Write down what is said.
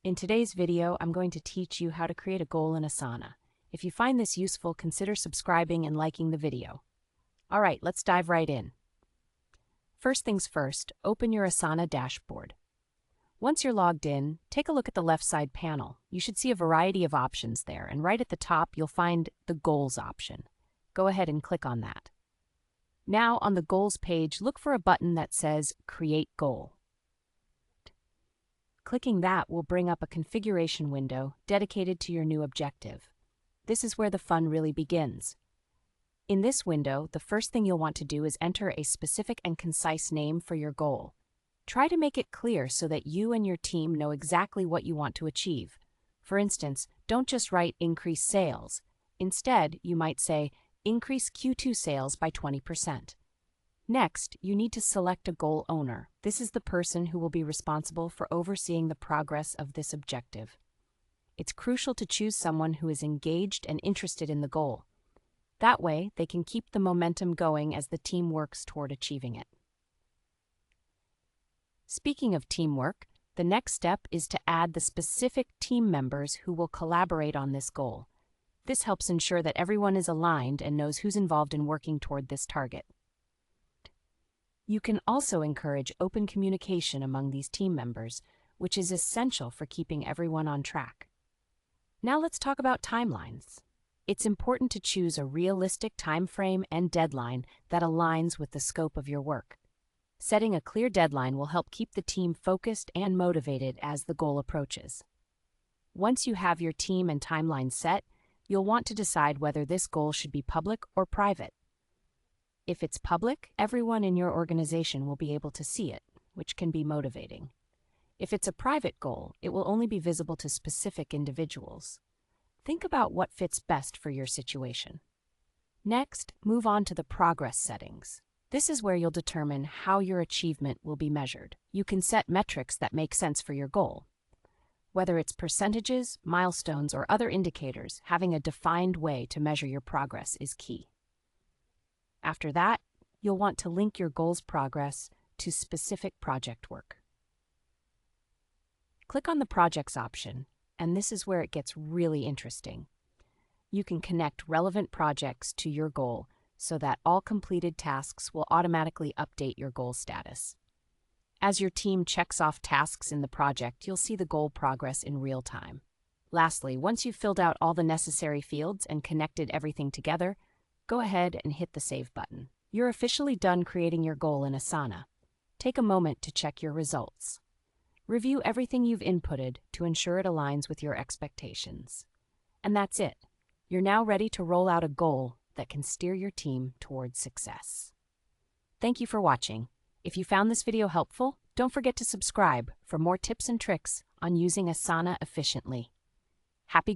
In today's video, I'm going to teach you how to create a goal in Asana. If you find this useful, consider subscribing and liking the video. All right, let's dive right in. First things first, open your Asana dashboard. Once you're logged in, take a look at the left side panel. You should see a variety of options there, and right at the top, you'll find the Goals option. Go ahead and click on that. Now, on the Goals page, look for a button that says Create Goal. Clicking that will bring up a configuration window dedicated to your new objective. This is where the fun really begins. In this window, the first thing you'll want to do is enter a specific and concise name for your goal. Try to make it clear so that you and your team know exactly what you want to achieve. For instance, don't just write increase sales. Instead, you might say increase Q2 sales by 20%. Next, you need to select a goal owner. This is the person who will be responsible for overseeing the progress of this objective. It's crucial to choose someone who is engaged and interested in the goal. That way, they can keep the momentum going as the team works toward achieving it. Speaking of teamwork, the next step is to add the specific team members who will collaborate on this goal. This helps ensure that everyone is aligned and knows who's involved in working toward this target. You can also encourage open communication among these team members, which is essential for keeping everyone on track. Now let's talk about timelines. It's important to choose a realistic time frame and deadline that aligns with the scope of your work. Setting a clear deadline will help keep the team focused and motivated as the goal approaches. Once you have your team and timeline set, you'll want to decide whether this goal should be public or private. If it's public, everyone in your organization will be able to see it, which can be motivating. If it's a private goal, it will only be visible to specific individuals. Think about what fits best for your situation. Next, move on to the progress settings. This is where you'll determine how your achievement will be measured. You can set metrics that make sense for your goal. Whether it's percentages, milestones, or other indicators, having a defined way to measure your progress is key. After that, you'll want to link your goal's progress to specific project work. Click on the Projects option, and this is where it gets really interesting. You can connect relevant projects to your goal so that all completed tasks will automatically update your goal status. As your team checks off tasks in the project, you'll see the goal progress in real time. Lastly, once you've filled out all the necessary fields and connected everything together, go ahead and hit the Save button. You're officially done creating your goal in Asana. Take a moment to check your results. Review everything you've inputted to ensure it aligns with your expectations. And that's it. You're now ready to roll out a goal that can steer your team towards success. Thank you for watching. If you found this video helpful, don't forget to subscribe for more tips and tricks on using Asana efficiently. Happy